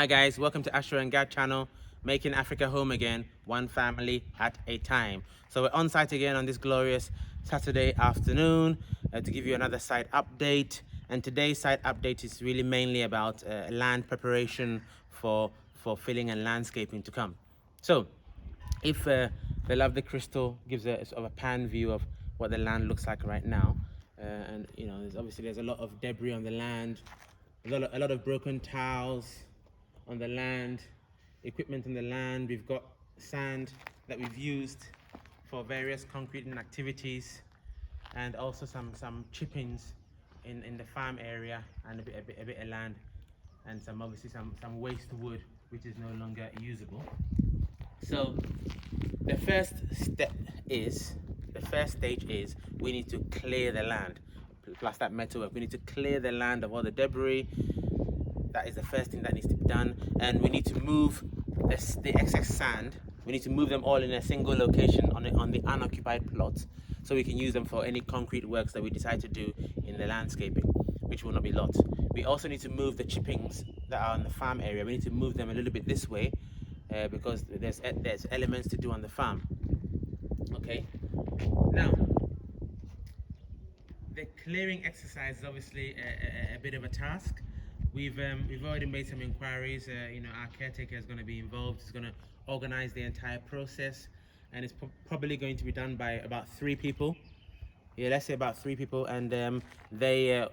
Hi guys, welcome to Asher and Gad channel, making Africa home again, one family at a time. So we're on site again on this glorious Saturday afternoon to give you another site update. And today's site update is really mainly about land preparation for filling and landscaping to come. So if the lovely Crystal gives a sort of a pan view of what the land looks like right now, and you know, there's a lot of debris on the land, a lot of broken tiles on the land, equipment on the land. We've got sand that we've used for various concreting activities, and also some chippings in the farm area, and a bit of land, and obviously some waste wood which is no longer usable. So the first stage is we need to clear the land, plus that metalwork. We need to clear the land of all the debris. That is the first thing that needs to be done, and we need to move the excess sand. We need to move them all in a single location on the unoccupied plots, so we can use them for any concrete works that we decide to do in the landscaping, which will not be lots. We also need to move the chippings that are on the farm area. We need to move them a little bit this way because there's elements to do on the farm. Okay, now the clearing exercise is obviously a bit of a task. We've already made some inquiries. You know, our caretaker is going to be involved. He's going to organize the entire process, and it's probably going to be done by about 3 people. Yeah, let's say about 3 people, and they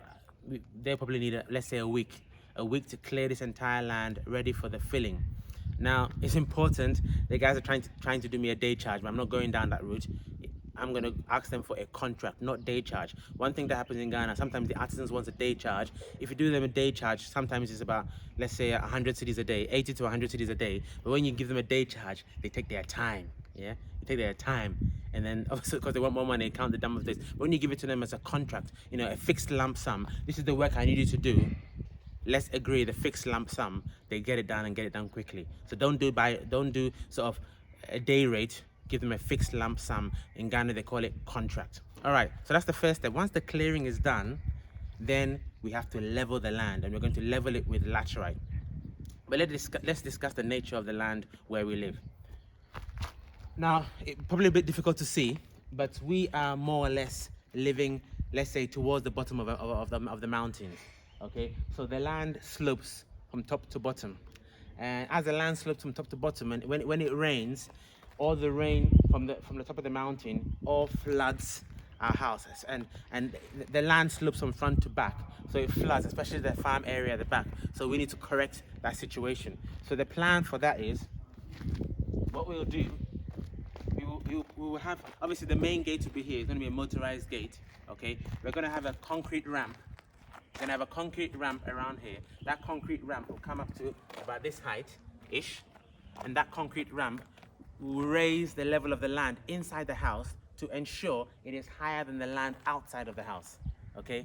probably need let's say a week to clear this entire land ready for the filling. Now it's important. The guys are trying to do me a day charge, but I'm not going down that route. I'm going to ask them for a contract, not day charge. One thing that happens in Ghana, sometimes the artisans want a day charge. If you do them a day charge, sometimes it's about, let's say, 100 cities a day, 80 to 100 cities a day. But when you give them a day charge, they take their time. Yeah, they take their time, and then also because they want more money, count the number of days. But when you give it to them as a contract, you know, a fixed lump sum. This is the work I need you to do. Let's agree the fixed lump sum. They get it done and get it done quickly. So don't do sort of a day rate. Give them a fixed lump sum. In Ghana they call it contract. All right, so that's the first step. Once the clearing is done, then we have to level the land, and we're going to level it with laterite. But let's discuss the nature of the land where we live. Now, it's probably a bit difficult to see, but we are more or less living, let's say, towards the bottom of the mountains. Okay, so the land slopes from top to bottom, and as the land slopes from top to bottom, and when it rains, all the rain from the top of the mountain all floods our houses, and the land slopes from front to back, so it floods, especially the farm area at the back. So we need to correct that situation. So the plan for that is, what we'll do, we will have, obviously the main gate will be here. It's going to be a motorized gate. Okay, we're going to have a concrete ramp. We're going to have a concrete ramp around here. That concrete ramp will come up to about this height ish, and that concrete ramp will raise the level of the land inside the house to ensure it is higher than the land outside of the house. Okay,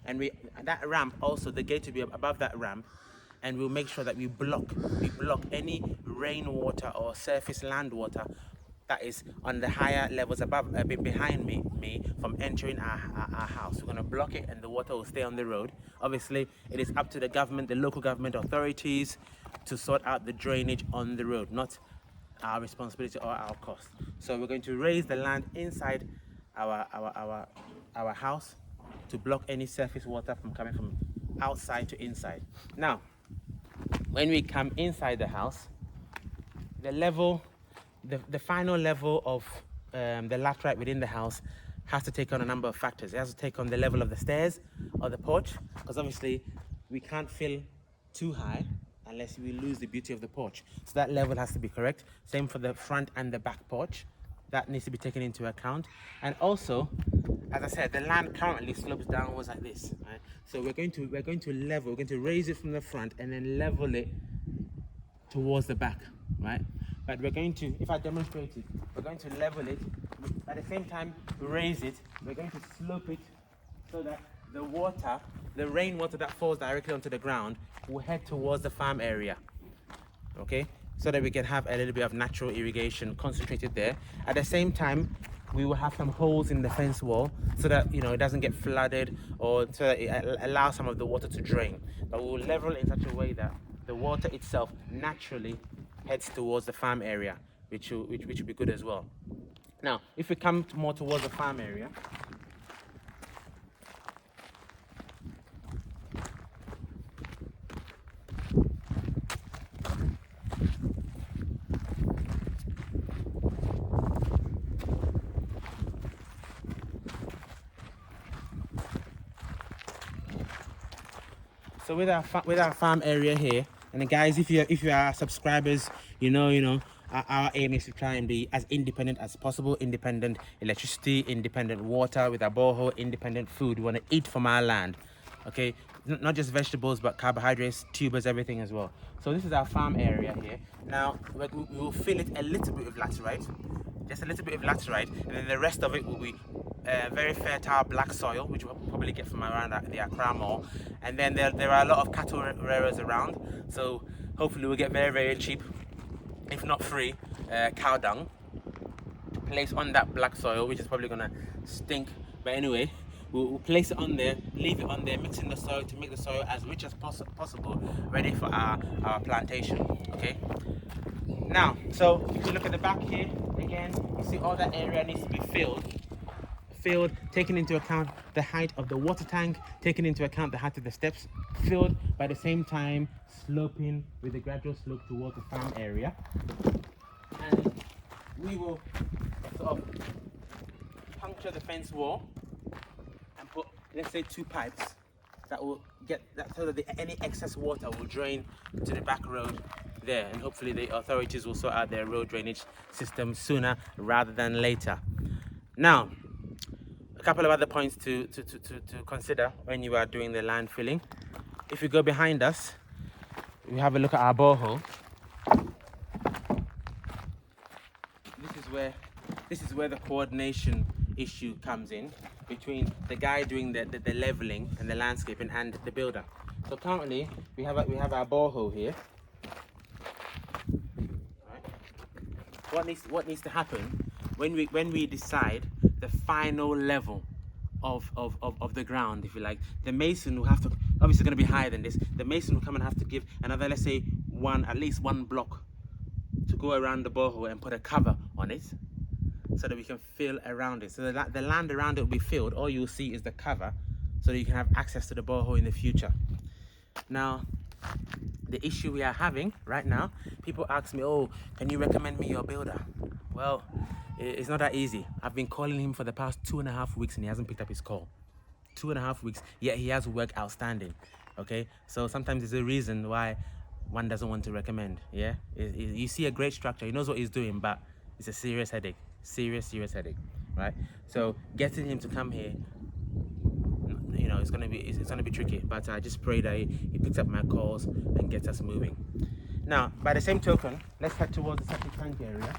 and that ramp also, the gate will be above that ramp, and we'll make sure that we block any rainwater or surface land water that is on the higher levels above, a bit behind me from entering our house. We're going to block it, and the water will stay on the road. Obviously, it is up to the government, the local government authorities, to sort out the drainage on the road, not our responsibility or our cost. So we're going to raise the land inside our house to block any surface water from coming from outside to inside. Now, when we come inside the house, the final level of the laterite within the house has to take on a number of factors. It has to take on the level of the stairs or the porch, because obviously we can't fill too high unless we lose the beauty of the porch. So that level has to be correct. Same for the front and the back porch. That needs to be taken into account. And also, as I said, the land currently slopes downwards like this, right? So we're going to raise it from the front and then level it towards the back, right? But we're going to, if I demonstrate it, we're going to level it, at the same time raise it. We're going to slope it so that the rainwater that falls directly onto the ground will head towards the farm area, okay? So that we can have a little bit of natural irrigation concentrated there. At the same time, we will have some holes in the fence wall so that, you know, it doesn't get flooded, or so that it allows some of the water to drain. But we will level it in such a way that the water itself naturally heads towards the farm area, which will be good as well. Now, if we come more towards the farm area, so with our farm area here, and then guys, if you are subscribers, you know, our aim is to try and be as independent as possible. Independent electricity, independent water with our borehole, independent food. We want to eat from our land, okay? Not just vegetables, but carbohydrates, tubers, everything as well. So this is our farm area here. Now we will fill it a little bit with laterite, just a little bit of laterite, and then the rest of it will be very fertile black soil, which we'll probably get from around the Accra Mall. And then there are a lot of cattle rearers around, so hopefully we'll get very, very cheap, if not free, cow dung to place on that black soil, which is probably gonna stink. But anyway, we'll place it on there, leave it on there, mix in the soil to make the soil as rich as possible, ready for our plantation. Okay. Now, so if you look at the back here, again, you see all that area needs to be filled, taking into account the height of the water tank, taking into account the height of the steps, filled by the same time, sloping with a gradual slope towards the farm area. And we will sort of puncture the fence wall and put, let's say, 2 pipes that will get that, so that any excess water will drain to the back road there, and hopefully the authorities will sort out their road drainage system sooner rather than later. Now, a couple of other points to consider when you are doing the land filling. If you go behind us, we have a look at our borehole. This is where the coordination issue comes in between the guy doing the leveling and the landscaping and the builder. So currently we have our borehole here. Right. What needs to happen when we decide the final level of the ground, if you like, the mason will have to, obviously going to be higher than this, the mason will come and have to give another, let's say, at least one block to go around the borehole and put a cover on it so that we can fill around it. So the land around it will be filled. All you'll see is the cover so that you can have access to the borehole in the future. Now, the issue we are having right now, people ask me, oh, can you recommend me your builder? Well, it's not that easy. I've been calling him for the past 2.5 weeks and he hasn't picked up his call. 2.5 weeks, yet he has work outstanding. Okay, so sometimes there's a reason why one doesn't want to recommend. Yeah, you see a great structure, he knows what he's doing, but it's a serious headache, serious headache, right? So getting him to come here, you know, it's gonna be tricky. But I just pray that he picks up my calls and gets us moving. Now, by the same token, let's head towards the septic tank area.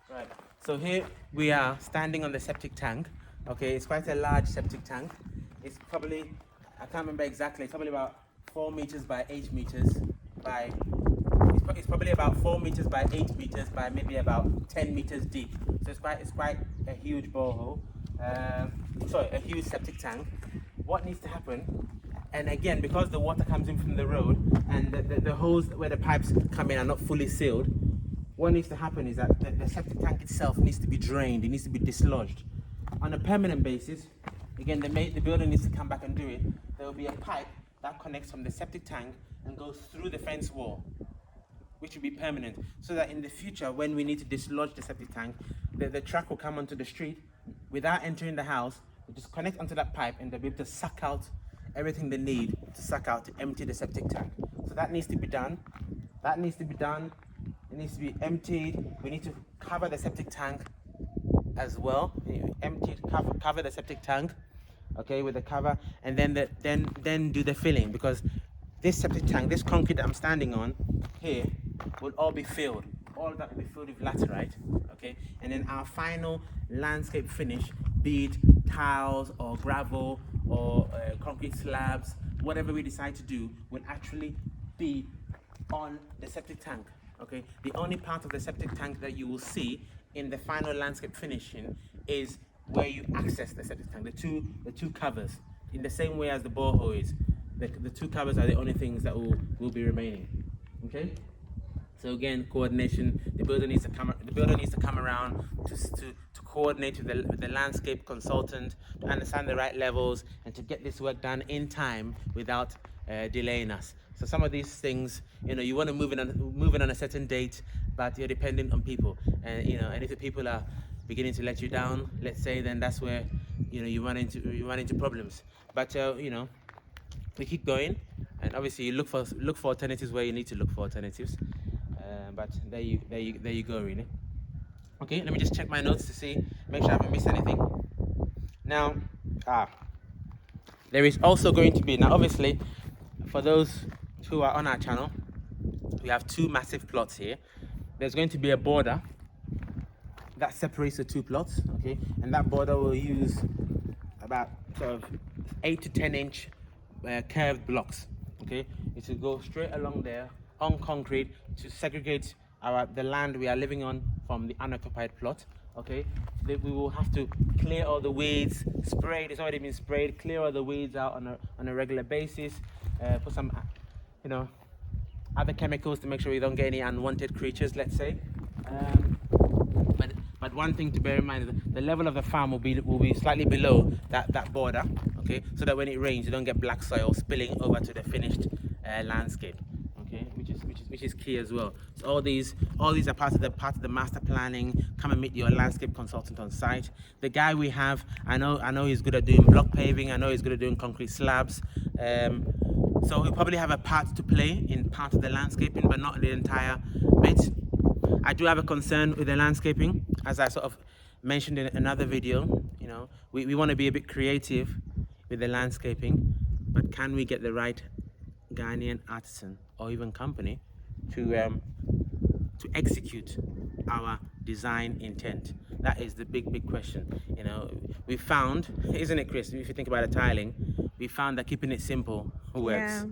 Right, so here we are standing on the septic tank. Okay, it's quite a large septic tank. It's probably, I can't remember exactly, it's probably about 4 meters by 8 meters by, it's probably about 4 meters by 8 meters by maybe about 10 meters deep. So it's quite a huge borehole, a huge septic tank. What needs to happen, and again, because the water comes in from the road and the holes where the pipes come in are not fully sealed, what needs to happen is that the septic tank itself needs to be drained, it needs to be dislodged. On a permanent basis, again, the builder needs to come back and do it. There will be a pipe that connects from the septic tank and goes through the fence wall, which will be permanent, so that in the future, when we need to dislodge the septic tank, the truck will come onto the street without entering the house, we'll just connect onto that pipe and they'll be able to suck out everything they need to suck out to empty the septic tank. So that needs to be done. That needs to be done. It needs to be emptied. We need to cover the septic tank as well. Empty, cover the septic tank, okay, with the cover, and then do the filling, because this septic tank, this concrete that I'm standing on here, will all be filled. all of that will be filled with laterite, okay? And then our final landscape finish, be it tiles or gravel or concrete slabs, whatever we decide to do, will actually be on the septic tank, okay? The only part of the septic tank that you will see in the final landscape finishing is where you access the septic tank, the two covers, in the same way as the borehole is. The two covers are the only things that will be remaining, okay? So again, coordination. The builder needs to come around to coordinate with the landscape consultant, to understand the right levels, and to get this work done in time without delaying us. So some of these things, you want to move in on a certain date, but you're dependent on people, and and if the people are beginning to let you down, let's say, then that's where you run into problems. But we keep going, and obviously you look for alternatives where you need to look for alternatives. But there you go, really. Okay, let me just check my notes to see, make sure I haven't missed anything. Now, there is also going to be, now obviously, for those who are on our channel, we have two massive plots here. There's going to be a border that separates the two plots, okay, and that border will use about sort of 8 to 10 inch curved blocks, okay. It will go straight along there on concrete to segregate the land we are living on from the unoccupied plot, okay. We will have to clear all the weeds, it's already been sprayed, clear all the weeds out on a regular basis, put some other chemicals to make sure we don't get any unwanted creatures, let's say. But one thing to bear in mind is the level of the farm will be slightly below that border, okay, so that when it rains you don't get black soil spilling over to the finished landscape, okay, which is key as well. So all these are part of the master planning. Come and meet your landscape consultant on site. The guy we have, I know he's good at doing block paving. I know he's good at doing concrete slabs. So he'll probably have a part to play in part of the landscaping, but not the entire bit. I do have a concern with the landscaping, as I sort of mentioned in another video. We want to be a bit creative with the landscaping, but can we get the right Ghanaian artisan or even company to execute our design intent? That is the big question. We found, isn't it, Chris? If you think about the tiling, we found that keeping it simple works.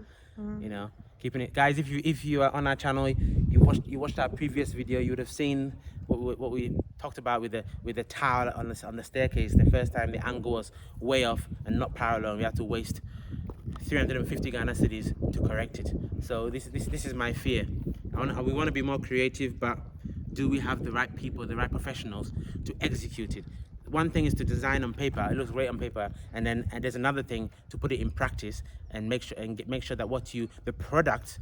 Yeah. Keeping it, guys. If you are on our channel, you watched our previous video, you would have seen what we talked about with the tile on the staircase. The first time the angle was way off and not parallel. We had to waste 350 Ghana cedis to correct it. So this is my fear. We want to be more creative, but do we have the right people, the right professionals to execute it? One thing is to design on paper, it looks great on paper, and there's another thing to put it in practice and make sure that the product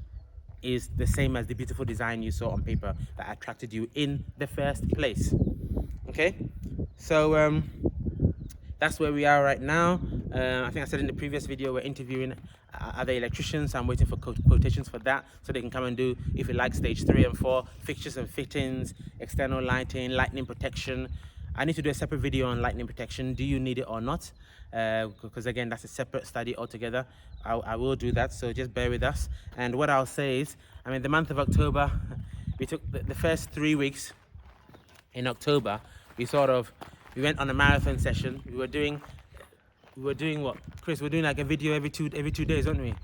is the same as the beautiful design you saw on paper that attracted you in the first place. Okay, so that's where we are right now. I think I said in the previous video we're interviewing other electricians. I'm waiting for quotations for that, so they can come and do, if you like, stage 3 and 4, fixtures and fittings, external lighting, lightning protection. I need to do a separate video on lightning protection. Do you need it or not? Because again, that's a separate study altogether. I will do that, so just bear with us. And what I'll say is, the month of October, we took the first 3 weeks in October. We went on a marathon session. We were doing what, Chris? We're doing like a video every two days, weren't we?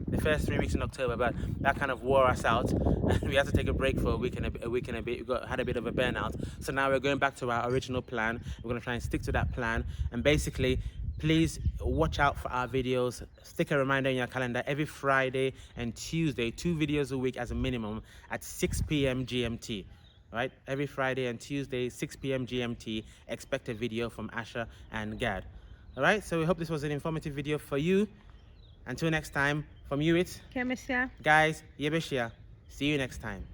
The first 3 weeks in October, but that kind of wore us out. We had to take a break for a week and a bit. We had a bit of a burnout. So now we're going back to our original plan. We're going to try and stick to that plan. And basically, please watch out for our videos. Stick a reminder in your calendar every Friday and Tuesday, 2 videos a week as a minimum at 6 p.m. GMT. Right? Every Friday and Tuesday, 6 p.m. GMT, expect a video from Asha and Gad. All right, so we hope this was an informative video for you. Until next time, from you it's Kemisha. Guys, Yebeshia. See you next time.